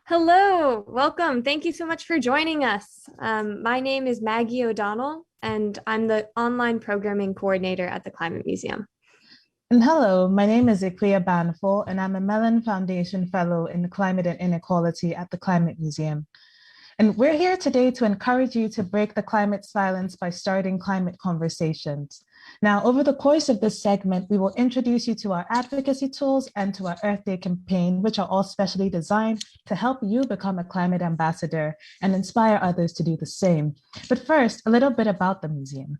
Hello, welcome. Thank you so much for joining us. My name is Maggie O'Donnell, and I'm the online programming coordinator at the Climate Museum. And hello, my name is Ikuya Banful, and I'm a Mellon Foundation Fellow in Climate and Inequality at the Climate Museum. And we're here today to encourage you to break the climate silence by starting climate conversations. Now, over the course of this segment, we will introduce you to our advocacy tools and to our Earth Day campaign, which are all specially designed to help you become a climate ambassador and inspire others to do the same. But first, a little bit about the museum.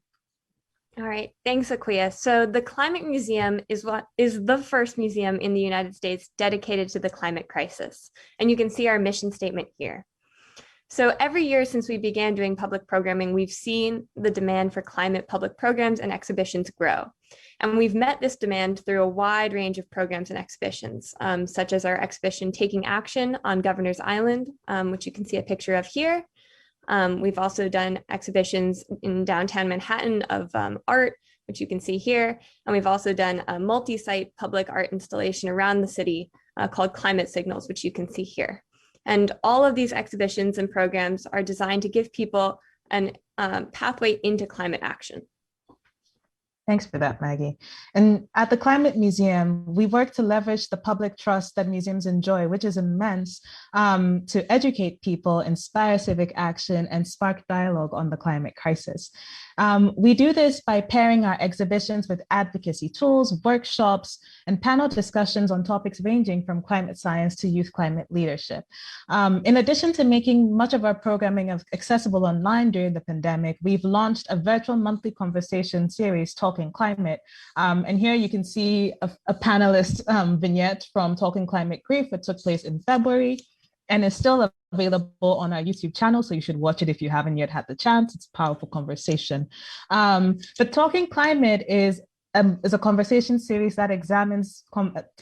All right, thanks, Aquia. So the Climate Museum is the first museum in the United States dedicated to the climate crisis. And you can see our mission statement here. So every year since we began doing public programming, we've seen the demand for climate public programs and exhibitions grow. And we've met this demand through a wide range of programs and exhibitions, such as our exhibition Taking Action on Governor's Island, which you can see a picture of here. We've also done exhibitions in downtown Manhattan of art, which you can see here. And we've also done a multi-site public art installation around the city called Climate Signals, which you can see here. And all of these exhibitions and programs are designed to give people a pathway into climate action. Thanks for that, Maggie. And at the Climate Museum, we work to leverage the public trust that museums enjoy, which is immense, to educate people, inspire civic action, and spark dialogue on the climate crisis. We do this by pairing our exhibitions with advocacy tools, workshops, and panel discussions on topics ranging from climate science to youth climate leadership. In addition to making much of our programming accessible online during the pandemic, we've launched a virtual monthly conversation series, Talking Climate. And here you can see a panelist vignette from Talking Climate Grief, which took place in February and is still available on our YouTube channel, so you should watch it if you haven't yet had the chance. It's a powerful conversation. But Talking Climate is a conversation series that examines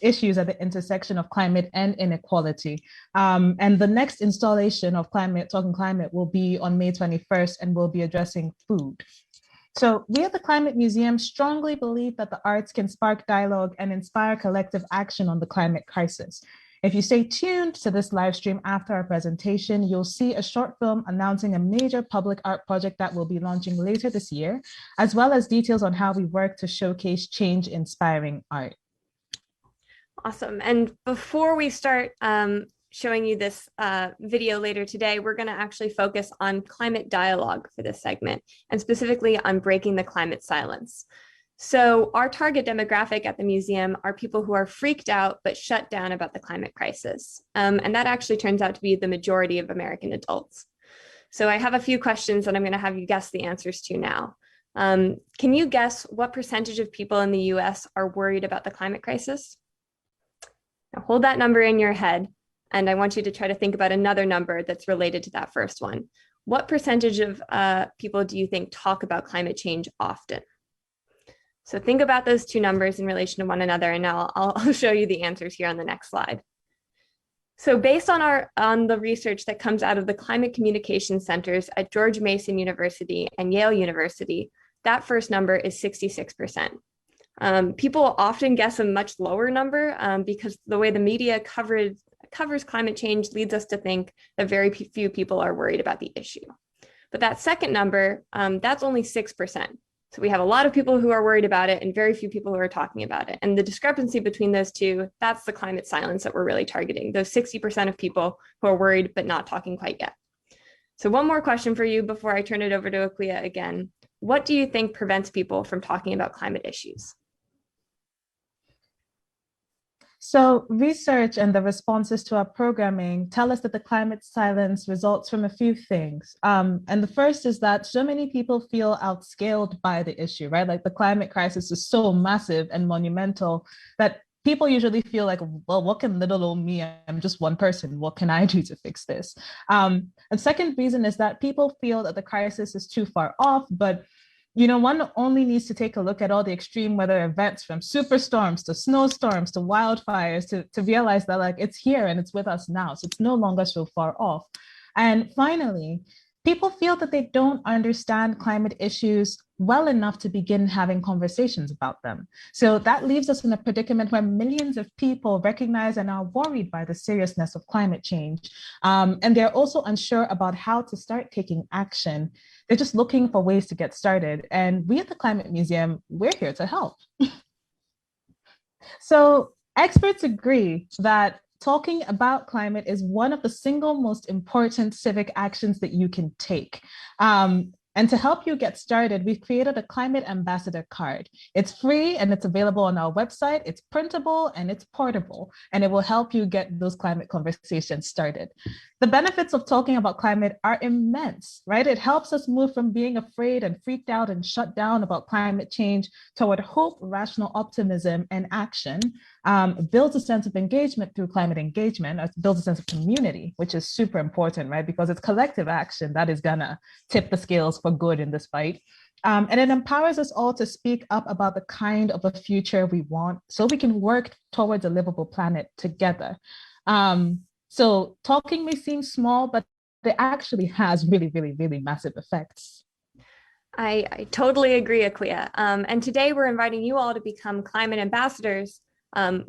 issues at the intersection of climate and inequality. And the next installation of Talking Climate will be on May 21st and will be addressing food. So we at the Climate Museum strongly believe that the arts can spark dialogue and inspire collective action on the climate crisis. If you stay tuned to this live stream after our presentation, you'll see a short film announcing a major public art project that we'll be launching later this year, as well as details on how we work to showcase change-inspiring art. Awesome. And before we start showing you this video later today, we're going to actually focus on climate dialogue for this segment, and specifically on breaking the climate silence. So our target demographic at the museum are people who are freaked out but shut down about the climate crisis. And that actually turns out to be the majority of American adults. So I have a few questions that I'm going to have you guess the answers to now. Can you guess what percentage of people in the US are worried about the climate crisis? Now hold that number in your head, and I want you to try to think about another number that's related to that first one. What percentage of people do you think talk about climate change often? So think about those two numbers in relation to one another, and now I'll show you the answers here on the next slide. So based on the research that comes out of the climate communication centers at George Mason University and Yale University, that first number is 66%. People often guess a much lower number because the way the media covers climate change leads us to think that very few people are worried about the issue. But that second number, that's only 6%. So we have a lot of people who are worried about it and very few people who are talking about it. And the discrepancy between those two, that's the climate silence that we're really targeting, those 60% of people who are worried but not talking quite yet. So one more question for you before I turn it over to Akuya again. What do you think prevents people from talking about climate issues? So research and the responses to our programming tell us that the climate silence results from a few things. And the first is that so many people feel outscaled by the issue, right? Like the climate crisis is so massive and monumental that people usually feel like, well, what can little old me, I'm just one person, what can I do to fix this? And second reason is that people feel that the crisis is too far off, but one only needs to take a look at all the extreme weather events, from superstorms to snowstorms to wildfires to realize that it's here and it's with us now. So it's no longer so far off. And finally, people feel that they don't understand climate issues well enough to begin having conversations about them. So that leaves us in a predicament where millions of people recognize and are worried by the seriousness of climate change. And they're also unsure about how to start taking action. They're just looking for ways to get started. And we at the Climate Museum, we're here to help. So experts agree that talking about climate is one of the single most important civic actions that you can take. And to help you get started, we've created a climate ambassador card. It's free and it's available on our website. It's printable and it's portable, and it will help you get those climate conversations started. The benefits of talking about climate are immense, right? It helps us move from being afraid and freaked out and shut down about climate change toward hope, rational optimism, and action. Builds a sense of engagement through climate engagement, builds a sense of community, which is super important, right? Because it's collective action that is gonna tip the scales for good in this fight. And it empowers us all to speak up about the kind of a future we want so we can work towards a livable planet together. So talking may seem small, but it actually has really, really, really massive effects. I totally agree, Aklia. And today we're inviting you all to become climate ambassadors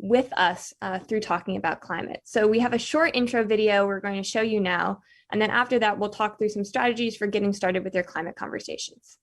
with us through talking about climate. So we have a short intro video we're going to show you now. And then after that, we'll talk through some strategies for getting started with your climate conversations.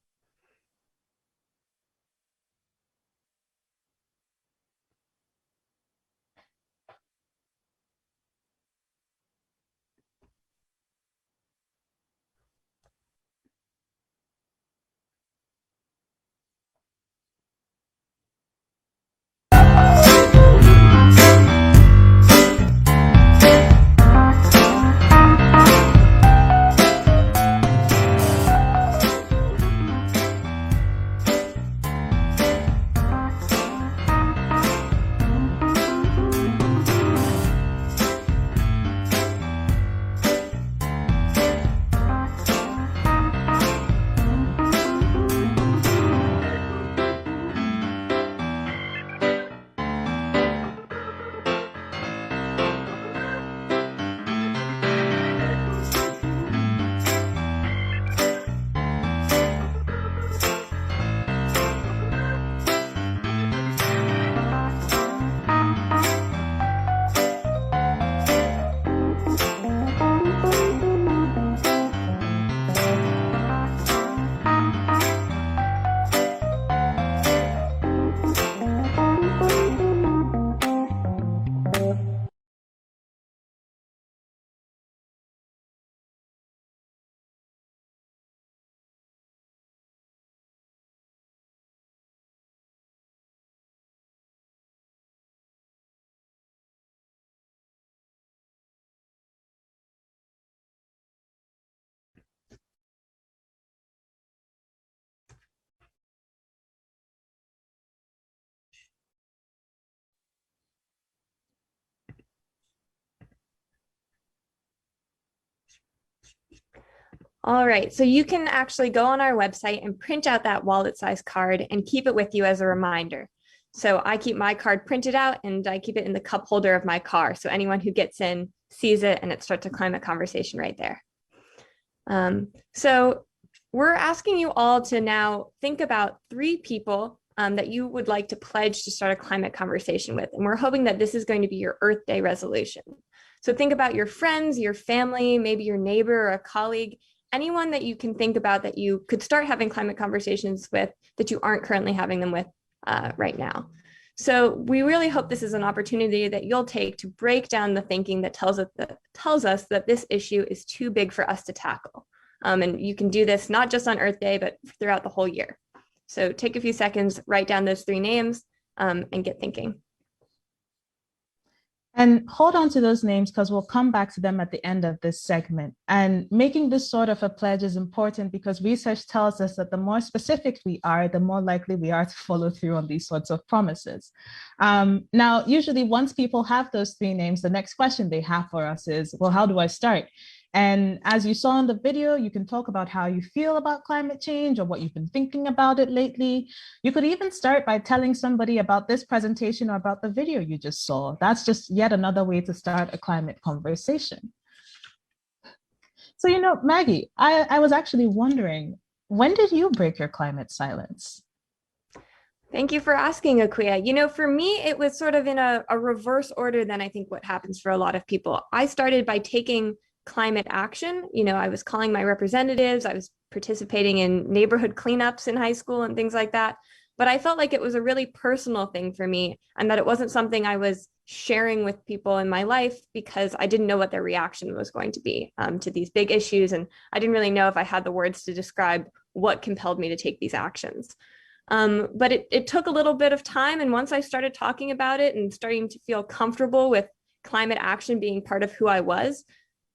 All right, so you can actually go on our website and print out that wallet-sized card and keep it with you as a reminder. So I keep my card printed out and I keep it in the cup holder of my car. So anyone who gets in sees it and it starts a climate conversation right there. So we're asking you all to now think about 3 people that you would like to pledge to start a climate conversation with. And we're hoping that this is going to be your Earth Day resolution. So think about your friends, your family, maybe your neighbor or a colleague, anyone that you can think about that you could start having climate conversations with that you aren't currently having them with right now. So we really hope this is an opportunity that you'll take to break down the thinking that tells us that this issue is too big for us to tackle. And you can do this not just on Earth Day, but throughout the whole year. So take a few seconds, write down those 3 names and get thinking. And hold on to those names because we'll come back to them at the end of this segment. And making this sort of a pledge is important because research tells us that the more specific we are, the more likely we are to follow through on these sorts of promises. Now, usually once people have those 3 names, the next question they have for us is, well, how do I start? And as you saw in the video, you can talk about how you feel about climate change or what you've been thinking about it lately. You could even start by telling somebody about this presentation or about the video you just saw. That's just yet another way to start a climate conversation. So, Maggie, I was actually wondering, when did you break your climate silence? Thank you for asking, Akuya. For me, it was sort of in a reverse order than I think what happens for a lot of people. I started by taking climate action. I was calling my representatives, I was participating in neighborhood cleanups in high school and things like that. But I felt like it was a really personal thing for me and that it wasn't something I was sharing with people in my life because I didn't know what their reaction was going to be to these big issues. And I didn't really know if I had the words to describe what compelled me to take these actions. But it took a little bit of time. And once I started talking about it and starting to feel comfortable with climate action being part of who I was,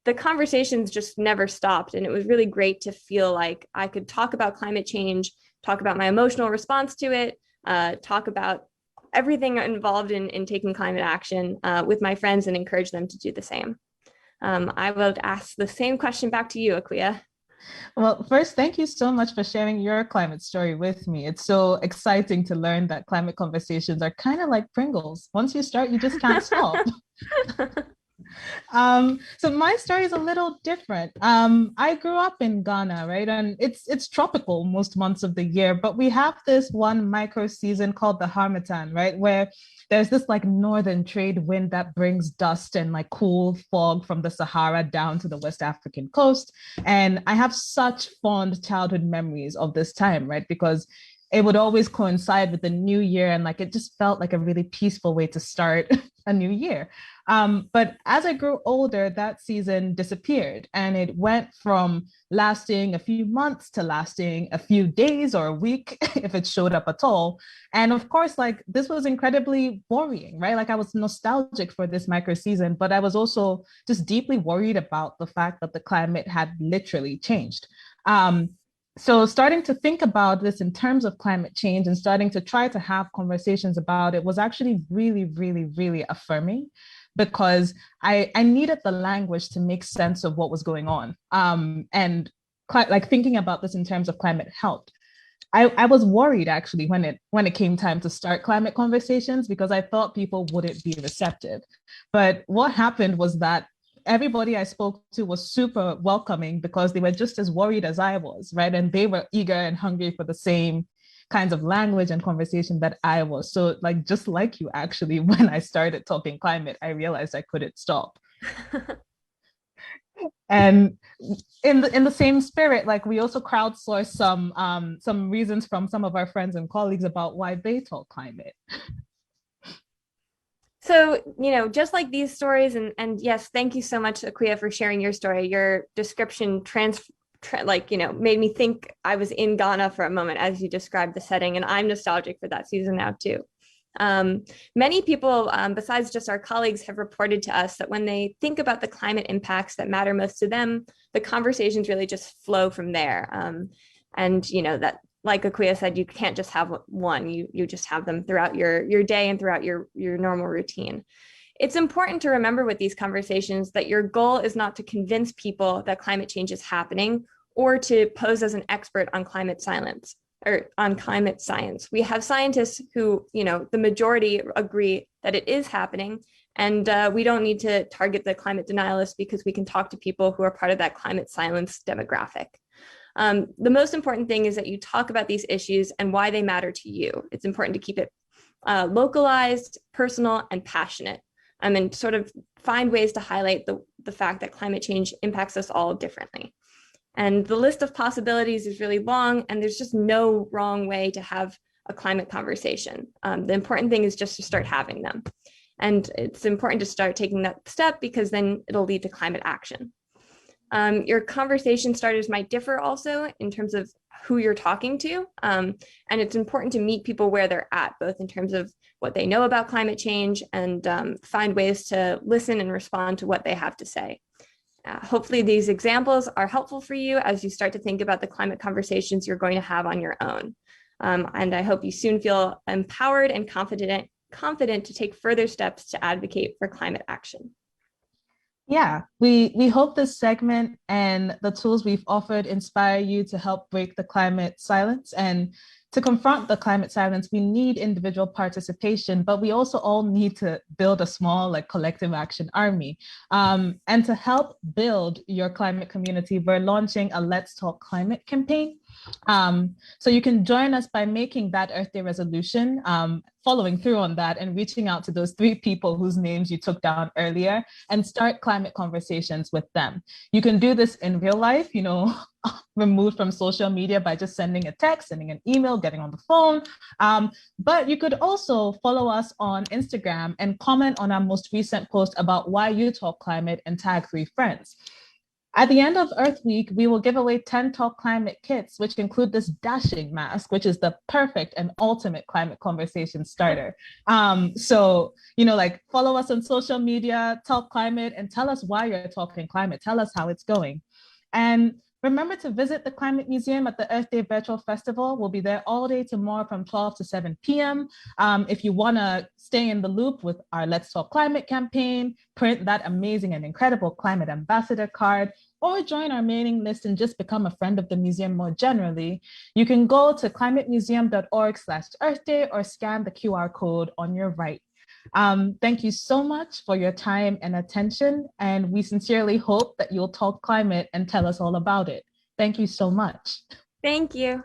the conversations just never stopped. And it was really great to feel like I could talk about climate change, talk about my emotional response to it, talk about everything involved in taking climate action with my friends and encourage them to do the same. I would ask the same question back to you, Akuya. Well, first, thank you so much for sharing your climate story with me. It's so exciting to learn that climate conversations are kind of like Pringles. Once you start, you just can't stop. So my story is a little different. I grew up in Ghana, right? And it's tropical most months of the year, but we have this one micro season called the Harmattan, right? Where there's this like northern trade wind that brings dust and like cool fog from the Sahara down to the West African coast. And I have such fond childhood memories of this time, right? Because it would always coincide with the new year and like it just felt like a really peaceful way to start a new year. But as I grew older, that season disappeared and it went from lasting a few months to lasting a few days or a week if it showed up at all. And of course, like this was incredibly worrying, right? Like I was nostalgic for this micro season, but I was also just deeply worried about the fact that the climate had literally changed. So starting to think about this in terms of climate change and starting to try to have conversations about it was actually really, really, really affirming because I needed the language to make sense of what was going on. And like thinking about this in terms of climate helped. I was worried actually when it came time to start climate conversations because I thought people wouldn't be receptive. But what happened was that everybody I spoke to was super welcoming because they were just as worried as I was, right? And they were eager and hungry for the same kinds of language and conversation that I was. So, like, just like you, actually, when I started talking climate, I realized I couldn't stop. And in the same spirit, like we also crowdsourced some reasons from some of our friends and colleagues about why they talk climate. So, just like these stories, and yes, thank you so much, Akuya, for sharing your story. Your description made me think I was in Ghana for a moment as you described the setting, and I'm nostalgic for that season now too. Many people, besides just our colleagues, have reported to us that when they think about the climate impacts that matter most to them, the conversations really just flow from there. And that, like Akuya said, you can't just have one. You just have them throughout your day and throughout your normal routine. It's important to remember with these conversations that your goal is not to convince people that climate change is happening or to pose as an expert on climate silence or on climate science. We have scientists who, the majority agree that it is happening. And we don't need to target the climate denialists because we can talk to people who are part of that climate silence demographic. The most important thing is that you talk about these issues and why they matter to you. It's important to keep it localized, personal, and passionate, and sort of find ways to highlight the fact that climate change impacts us all differently. And the list of possibilities is really long, and there's just no wrong way to have a climate conversation. The important thing is just to start having them. And it's important to start taking that step because then it'll lead to climate action. Your conversation starters might differ also in terms of who you're talking to. And it's important to meet people where they're at, both in terms of what they know about climate change and find ways to listen and respond to what they have to say. Hopefully these examples are helpful for you as you start to think about the climate conversations you're going to have on your own. And I hope you soon feel empowered and confident to take further steps to advocate for climate action. Yeah, we hope this segment and the tools we've offered inspire you to help break the climate silence and To confront the climate silence, we need individual participation, but we also all need to build a small, like, collective action army. And to help build your climate community, we're launching a Let's Talk Climate campaign. So you can join us by making that Earth Day resolution, following through on that, and reaching out to those 3 people whose names you took down earlier and start climate conversations with them. You can do this in real life, removed from social media, by just sending a text, sending an email, getting on the phone. But you could also follow us on Instagram and comment on our most recent post about why you talk climate and tag 3 friends. At the end of Earth Week, we will give away 10 Talk Climate kits, which include this dashing mask, which is the perfect and ultimate climate conversation starter. Like, follow us on social media, Talk Climate, and tell us why you're talking climate. Tell us how it's going. And remember to visit the Climate Museum at the Earth Day Virtual Festival. We'll be there all day tomorrow from 12 to 7 p.m. If you want to stay in the loop with our Let's Talk Climate campaign, print that amazing and incredible climate ambassador card, or join our mailing list and just become a friend of the museum more generally, you can go to climatemuseum.org/Earth Day or scan the QR code on your right. Thank you so much for your time and attention, and we sincerely hope that you'll talk climate and tell us all about it. Thank you so much. Thank you.